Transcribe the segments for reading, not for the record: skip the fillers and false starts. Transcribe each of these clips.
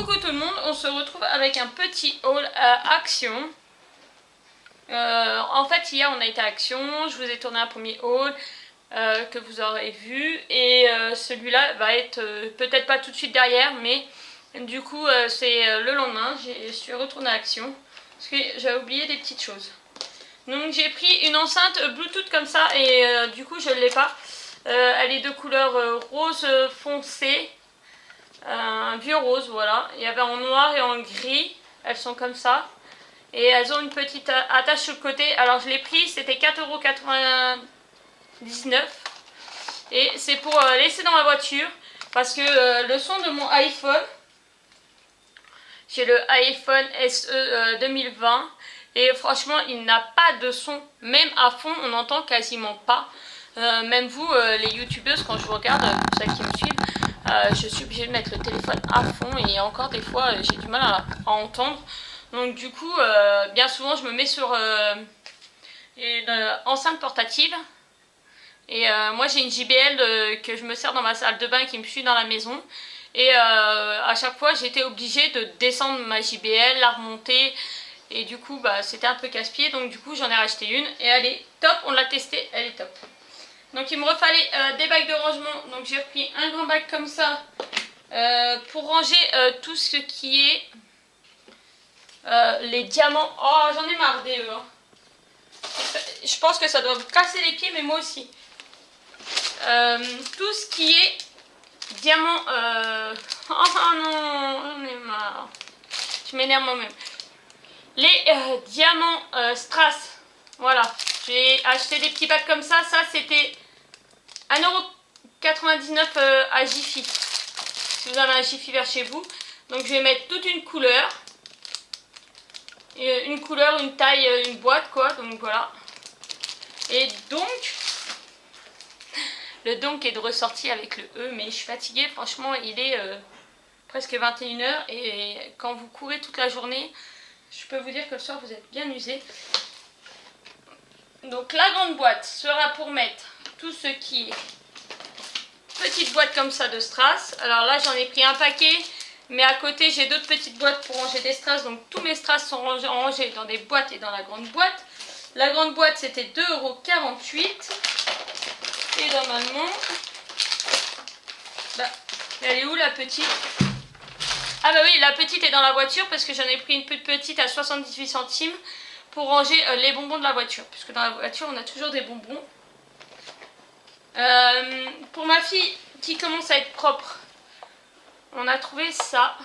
Coucou tout le monde, on se retrouve avec un petit haul à Action. En fait hier on a été à Action, je vous ai tourné un premier haul que vous aurez vu. Et celui-là va être peut-être pas tout de suite derrière, mais du coup c'est le lendemain, je suis retournée à Action. Parce que j'avais oublié des petites choses. Donc j'ai pris une enceinte Bluetooth comme ça et du coup je ne l'ai pas. Elle est de couleur rose foncé. Un vieux rose, voilà. Il y avait en noir et en gris. Elles sont comme ça. Et elles ont une petite attache sur le côté. Alors je l'ai pris, c'était 4,99 €. Et c'est pour laisser dans la voiture. Parce que le son de mon iPhone, j'ai le iPhone SE 2020. Et franchement, il n'a pas de son. Même à fond, on n'entend quasiment pas. Même vous, les youtubeuses, quand je vous regarde, pour celles qui me suivent, je suis obligée de mettre le téléphone à fond et encore des fois j'ai du mal à entendre. Donc du coup bien souvent je me mets sur une enceinte portative. Et moi j'ai une JBL que je me sers dans ma salle de bain qui me suit dans la maison. Et à chaque fois j'étais obligée de descendre ma JBL, la remonter. Et du coup bah, c'était un peu casse-pied. Donc du coup j'en ai racheté une et elle est top, on l'a testée, elle est top. Donc il me refallait des bacs de rangement, donc j'ai repris un grand bac comme ça pour ranger tout ce qui est les diamants. Oh j'en ai marre des hein. Je pense que ça doit vous casser les pieds, mais moi aussi. Tout ce qui est diamants. Oh non, j'en ai marre. Je m'énerve moi-même. Les diamants strass. Voilà. J'ai acheté des petits bacs comme ça. Ça c'était 1,99 € à Jiffy. Si vous avez un Jiffy vers chez vous. Donc je vais mettre toute une couleur. Une couleur, une taille, une boîte quoi. Donc voilà. Et donc, le donc est de ressortir avec le E. Mais je suis fatiguée. Franchement, il est presque 21 h. Et quand vous courez toute la journée, je peux vous dire que le soir vous êtes bien usé. Donc la grande boîte sera pour mettre tout ce qui est petite boîte comme ça de strass. Alors là j'en ai pris un paquet, mais à côté j'ai d'autres petites boîtes pour ranger des strass. Donc tous mes strass sont rangés dans des boîtes et dans la grande boîte. La grande boîte c'était 2,48 €. Et normalement, bah, elle est où la petite? Ah bah oui, la petite est dans la voiture parce que j'en ai pris une toute petite à 78 centimes pour ranger les bonbons de la voiture. Puisque dans la voiture on a toujours des bonbons. Pour ma fille qui commence à être propre, on a trouvé ça.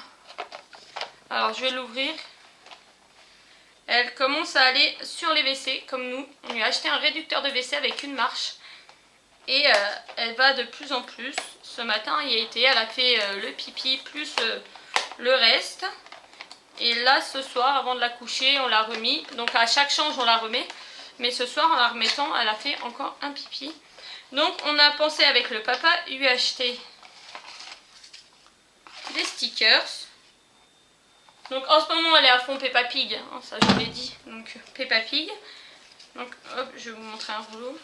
Alors je vais l'ouvrir. Elle commence à aller sur les WC comme nous. On lui a acheté un réducteur de WC avec une marche. Et elle va de plus en plus. Ce matin il y a été, elle a fait le pipi plus le reste. Et là ce soir avant de la coucher on l'a remis. Donc à chaque change on la remet. Mais ce soir en la remettant elle a fait encore un pipi. Donc on a pensé avec le papa lui acheter des stickers. Donc en ce moment elle est à fond Peppa Pig, hein, ça je vous l'ai dit. Donc Peppa Pig. Donc hop, je vais vous montrer un rouleau.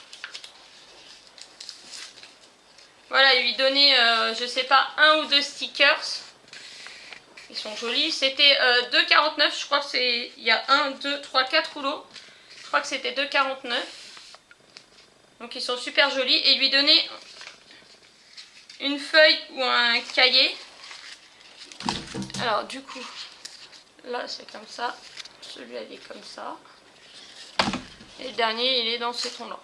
Voilà, lui donner je sais pas un ou deux stickers. Ils sont jolis. C'était 2,49 €. Je crois que c'est. Il y a 1, 2, 3, 4 rouleaux. Je crois que c'était 2,49 €. Donc ils sont super jolis. Et lui donner une feuille ou un cahier. Alors du coup, là c'est comme ça. Celui-là il est comme ça. Et le dernier il est dans ce ton là.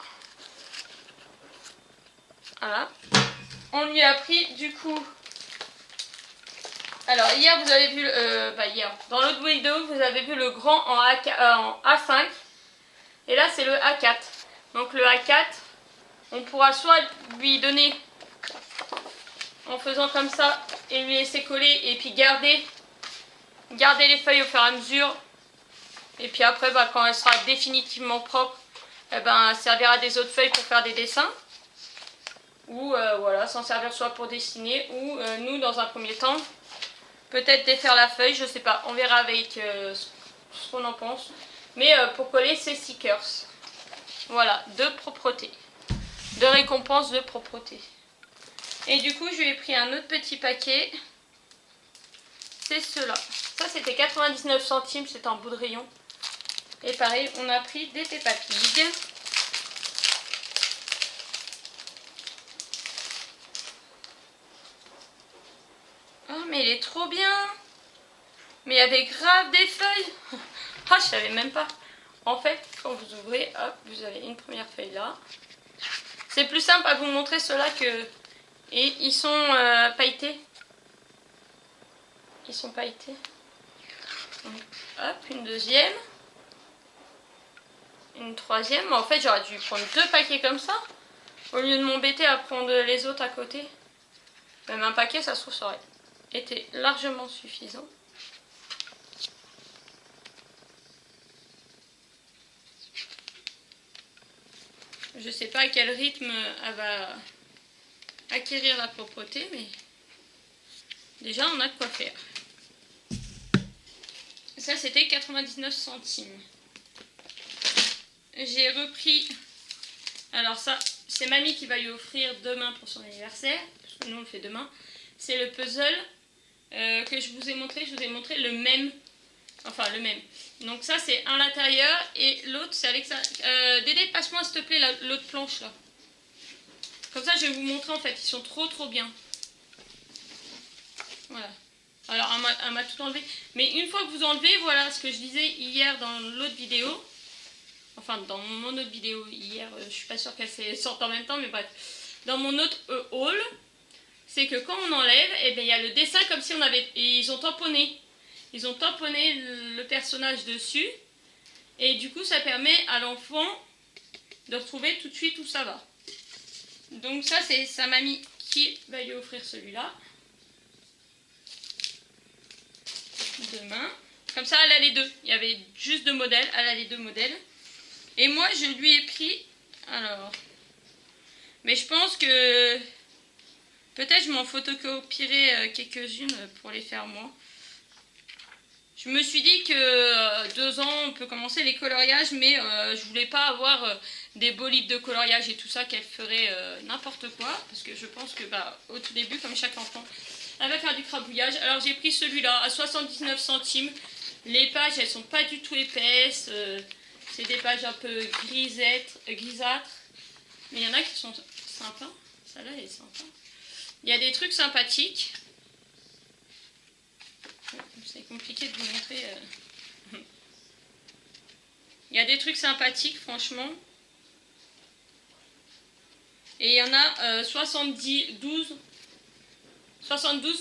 Voilà. On lui a pris du coup. Alors hier vous avez vu, hier, dans l'autre vidéo vous avez vu le grand en A5. Et là c'est le A4. Donc le A4, on pourra soit lui donner en faisant comme ça et lui laisser coller et puis garder les feuilles au fur et à mesure. Et puis après bah, quand elle sera définitivement propre, eh ben, elle servira des autres feuilles pour faire des dessins. Ou voilà, s'en servir soit pour dessiner ou nous dans un premier temps peut-être défaire la feuille, je sais pas, on verra avec ce qu'on en pense. Mais pour coller ces stickers, voilà, de propreté, de récompense de propreté. Et du coup je lui ai pris un autre petit paquet c'est ceux-là. Ça c'était 99 centimes, c'était en bout de rayon. Et pareil, on a pris des Peppa Pig. Oh mais il est trop bien. Mais il y avait grave des feuilles. Ah, je savais même pas. En fait, quand vous ouvrez, hop, vous avez une première feuille là. C'est plus simple à vous montrer ceux-là que... Et ils sont pailletés. Ils sont pailletés. Donc, hop, une deuxième. Une troisième. En fait, j'aurais dû prendre 2 paquets comme ça. Au lieu de m'embêter à prendre les autres à côté. Même un paquet, ça se trouve, ça aurait été largement suffisant. Je sais pas à quel rythme elle va acquérir la propreté, mais déjà on a de quoi faire. Ça c'était 99 centimes. J'ai repris, alors ça c'est mamie qui va lui offrir demain pour son anniversaire, parce que nous on le fait demain. C'est le puzzle que je vous ai montré, le même. Enfin le même. Donc ça c'est un à l'intérieur et l'autre c'est avec ça. Dédé, passe-moi s'il te plaît l'autre planche là. Comme ça je vais vous montrer en fait, ils sont trop bien. Voilà. Alors elle m'a tout enlevé. Mais une fois que vous enlevez, voilà ce que je disais hier dans l'autre vidéo. Enfin dans mon autre vidéo hier, je suis pas sûre qu'elle sorte en même temps, mais bref. Dans mon autre haul, c'est que quand on enlève, eh bien, il y a le dessin comme si on avait... Et ils ont tamponné. Ils ont tamponné le personnage dessus. Et du coup, ça permet à l'enfant de retrouver tout de suite où ça va. Donc ça, c'est sa mamie qui va lui offrir celui-là. Demain. Comme ça, elle a les deux. Il y avait juste 2 modèles. Elle a les 2 modèles. Et moi, je lui ai pris... Alors... Mais je pense que... Peut-être je m'en photocopierai quelques-unes pour les faire moi. Je me suis dit que 2 ans, on peut commencer les coloriages, mais je voulais pas avoir des beaux livres de coloriage et tout ça, qu'elle ferait n'importe quoi. Parce que je pense que au tout début, comme chaque enfant, elle va faire du crabouillage. Alors j'ai pris celui-là à 79 centimes. Les pages, elles sont pas du tout épaisses. C'est des pages un peu grisâtres. Mais il y en a qui sont sympas. Celle-là, elle est sympa. Il y a des trucs sympathiques. C'est compliqué de vous montrer. Il y a des trucs sympathiques, franchement. Et il y en a 72.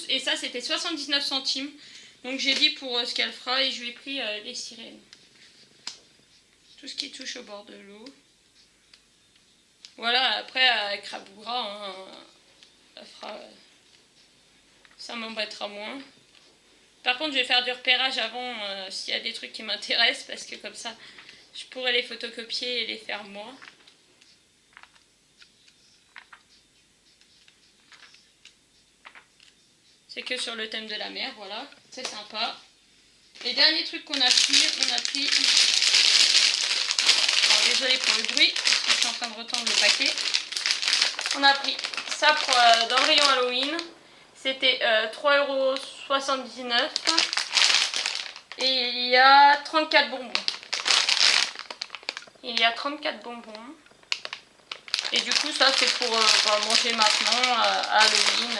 Et ça, c'était 79 centimes. Donc j'ai dit pour ce qu'elle fera et je lui ai pris les sirènes. Tout ce qui touche au bord de l'eau. Voilà, après, elle crabouillera. Hein, elle fera... ça m'embêtera moins. Par contre, je vais faire du repérage avant s'il y a des trucs qui m'intéressent, parce que comme ça, je pourrais les photocopier et les faire moi. C'est que sur le thème de la mer, voilà. C'est sympa. Les derniers trucs qu'on a pris, Alors, désolée pour le bruit, parce que je suis en train de retendre le paquet. On a pris ça pour, dans le rayon Halloween. C'était 3,79 €. Et il y a 34 bonbons. Il y a 34 bonbons. Et du coup, ça, c'est pour manger maintenant à Halloween.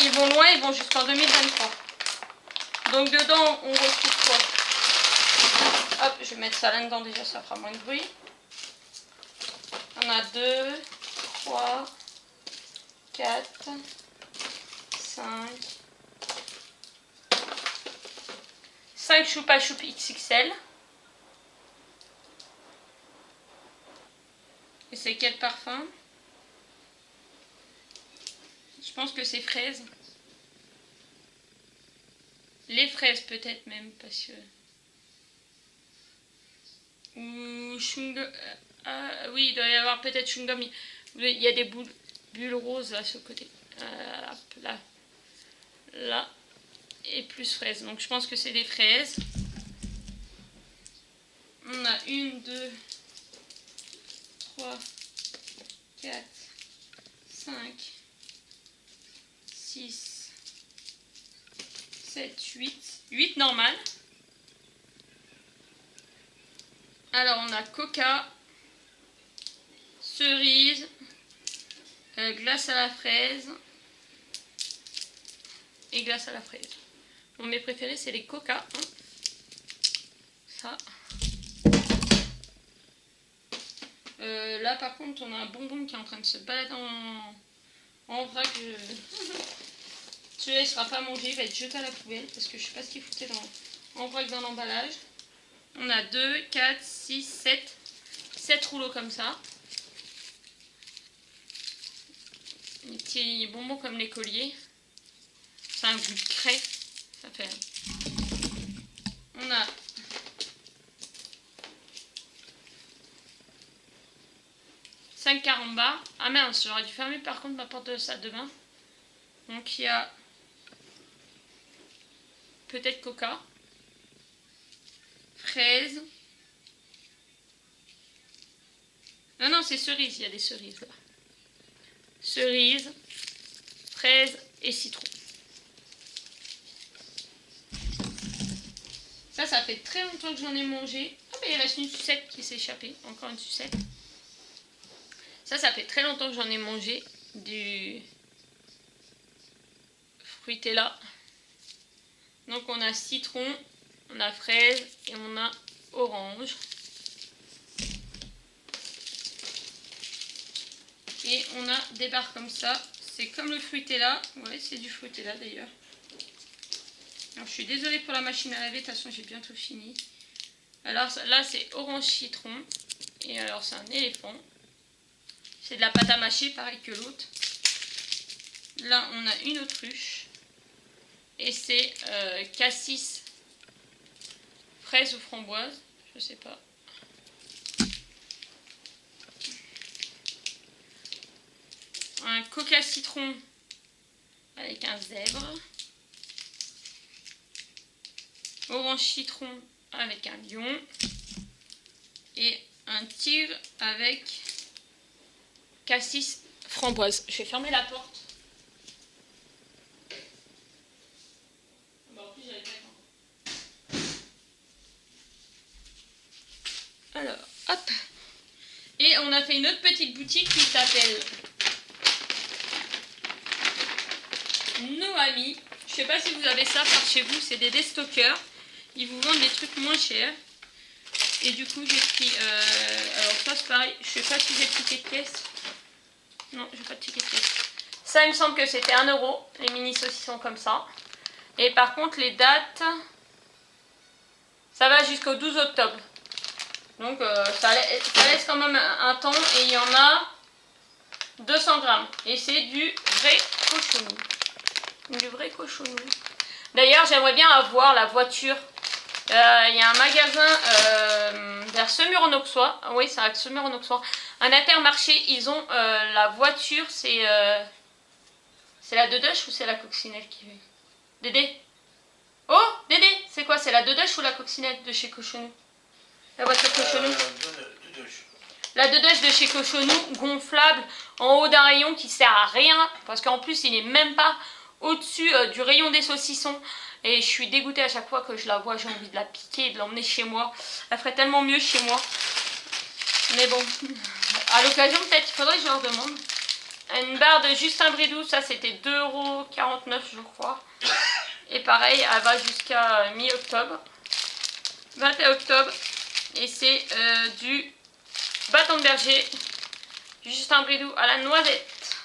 Ils vont loin, ils vont jusqu'en 2023. Donc dedans, on retrouve quoi? Hop, je vais mettre ça là-dedans déjà, ça fera moins de bruit. On a 2, 3, 4, 5 choupa choup XXL. Et c'est quel parfum? Je pense que c'est fraise. Les fraises peut-être même, parce que... Ou chewing-gum... oui, il doit y avoir peut-être chewing-gum. Il y a des bulles roses à ce côté. Là. Là. Et plus fraises. Donc je pense que c'est des fraises. On a 1, 2, 3, 4, 5, 6, 8 normales. Alors on a coca, cerise, glace à la fraise et glace à la fraise. Bon, mes préférés c'est les coca. Hein. Ça. Là par contre on a un bonbon qui est en train de se balader en vrac. Celui-là il sera pas mangé, il va être jeté à la poubelle parce que je sais pas ce qu'il foutait en vrac dans l'emballage. On a 2, 4, 6, 7 rouleaux comme ça. Des petits bonbons comme les colliers. C'est un goût de craie. Ça fait. On a cinq carambars. Ah mince, j'aurais dû fermer par contre ma porte de salle de bain. Donc il y a peut-être coca, fraise. Non, c'est cerise, il y a des cerises là. Cerise, fraise et citron. Ça fait très longtemps que j'en ai mangé. Ah mais il reste une sucette qui s'est échappée. Encore une sucette. Ça fait très longtemps que j'en ai mangé. Du fruitella. Donc on a citron, on a fraise et on a orange. Et on a des barres comme ça. C'est comme le fruitella. Ouais, c'est du fruitella d'ailleurs. Alors je suis désolée pour la machine à laver, de toute façon j'ai bientôt fini. Alors là c'est orange citron. Et alors c'est un éléphant. C'est de la pâte à mâcher, pareil que l'autre. Là on a une autruche. Et c'est cassis, fraise ou framboise, je sais pas. Un coca citron avec un zèbre. Orange citron avec un lion. Et un tigre avec cassis framboise. Je vais fermer la porte. Alors, hop. Et on a fait une autre petite boutique qui s'appelle Noami. Je sais pas si vous avez ça par chez vous, c'est des déstockers. Ils vous vendent des trucs moins chers. Et du coup j'ai pris, alors ça c'est pareil, je sais pas si j'ai le ticket de caisse. Non, j'ai pas de ticket de caisse. Ça il me semble que c'était 1 €, les mini saucissons comme ça. Et par contre les dates, ça va jusqu'au 12 octobre. Donc ça laisse quand même un temps et il y en a 200 grammes. Et c'est du vrai cochonou. Du vrai cochonou. D'ailleurs j'aimerais bien avoir la voiture. Il y a un magasin vers Semur-en-Auxois. Oui, c'est à Semur-en-Auxois. Un Intermarché, ils ont la voiture. C'est la Dedoche ou c'est la coccinelle qui veut Dédé. Oh, Dédé, c'est quoi? C'est la Dedoche ou la coccinelle de chez Cochonou? La voiture Cochonou. La Dedoche de chez Cochonou, gonflable, en haut d'un rayon qui sert à rien. Parce qu'en plus, il n'est même pas au-dessus du rayon des saucissons. Et je suis dégoûtée à chaque fois que je la vois, j'ai envie de la piquer et de l'emmener chez moi. Elle ferait tellement mieux chez moi. Mais bon, à l'occasion peut-être, il faudrait que je leur demande. Une barre de Justin Bridou, ça c'était 2,49 € je crois. Et pareil, elle va jusqu'à mi-octobre. 21 octobre. Et c'est du bâton de berger. Justin Bridou à la noisette.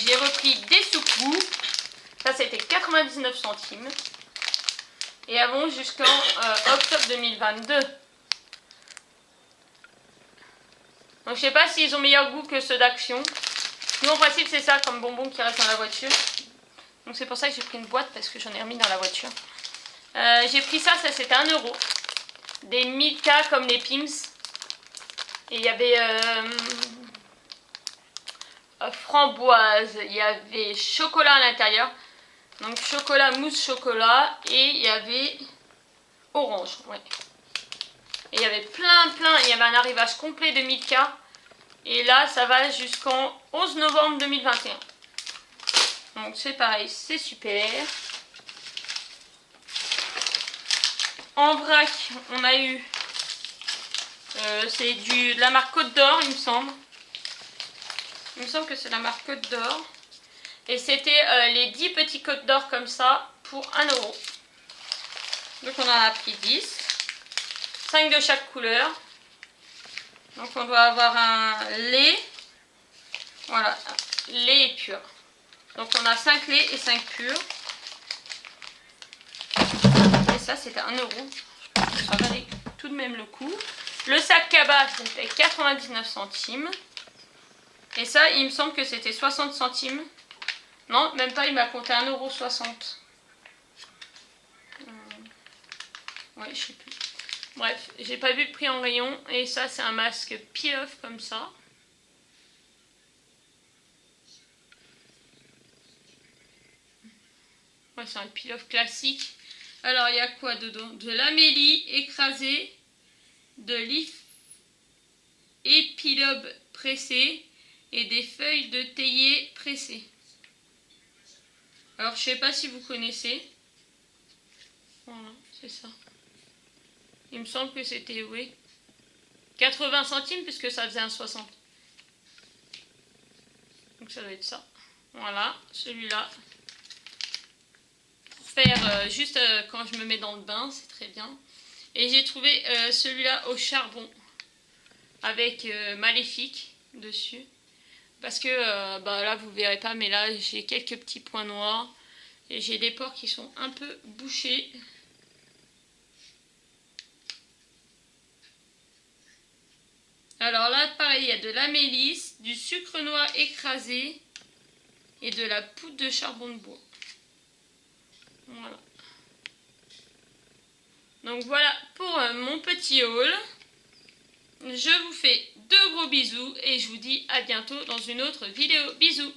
J'ai repris des soucoupes. Ça c'était 99 centimes. Et avant jusqu'en octobre 2022. Donc je sais pas s'ils ont meilleur goût que ceux d'Action. Nous en principe c'est ça comme bonbon qui reste dans la voiture. Donc c'est pour ça que j'ai pris une boîte parce que j'en ai remis dans la voiture. J'ai pris ça c'était 1 €. Des Milka comme les Pims. Et il y avait framboise, il y avait chocolat à l'intérieur. Donc chocolat, mousse chocolat. Et il y avait orange. Ouais. Et il y avait plein, il y avait un arrivage complet de Milka. Et là, ça va jusqu'en 11 novembre 2021. Donc c'est pareil, c'est super. En vrac, on a eu, c'est de la marque Côte d'Or, il me semble. Il me semble que c'est la marque Côte d'Or. Et c'était les 10 petits Côtes d'Or comme ça pour 1 €. Donc on en a pris 10. 5 de chaque couleur. Donc on doit avoir un lait. Voilà, lait et pur. Donc on a 5 laits et 5 purs. Et ça c'était 1 €. Ça valait tout de même le coup. Le sac cabas c'était 99 centimes. Et ça il me semble que c'était 60 centimes. Non, même pas, il m'a compté 1,60 €. Ouais, je sais plus. Bref, j'ai pas vu le prix en rayon. Et ça c'est un masque peel-off comme ça. Ouais, c'est un peel-off classique. Alors, il y a quoi dedans? De l'amélie écrasée, de l'épilobe pressé et des feuilles de théier pressées. Alors, je sais pas si vous connaissez. Voilà, c'est ça. Il me semble que c'était, oui, 80 centimes puisque ça faisait un 60. Donc, ça doit être ça. Voilà, celui-là. Faire juste quand je me mets dans le bain, c'est très bien. Et j'ai trouvé celui-là au charbon avec Maléfique dessus. Parce que bah là vous verrez pas, mais là j'ai quelques petits points noirs et j'ai des pores qui sont un peu bouchés. Alors là pareil, il y a de la mélisse, du sucre noir écrasé et de la poudre de charbon de bois. Voilà. Donc voilà pour mon petit haul. Je vous fais de gros bisous et je vous dis à bientôt dans une autre vidéo. Bisous!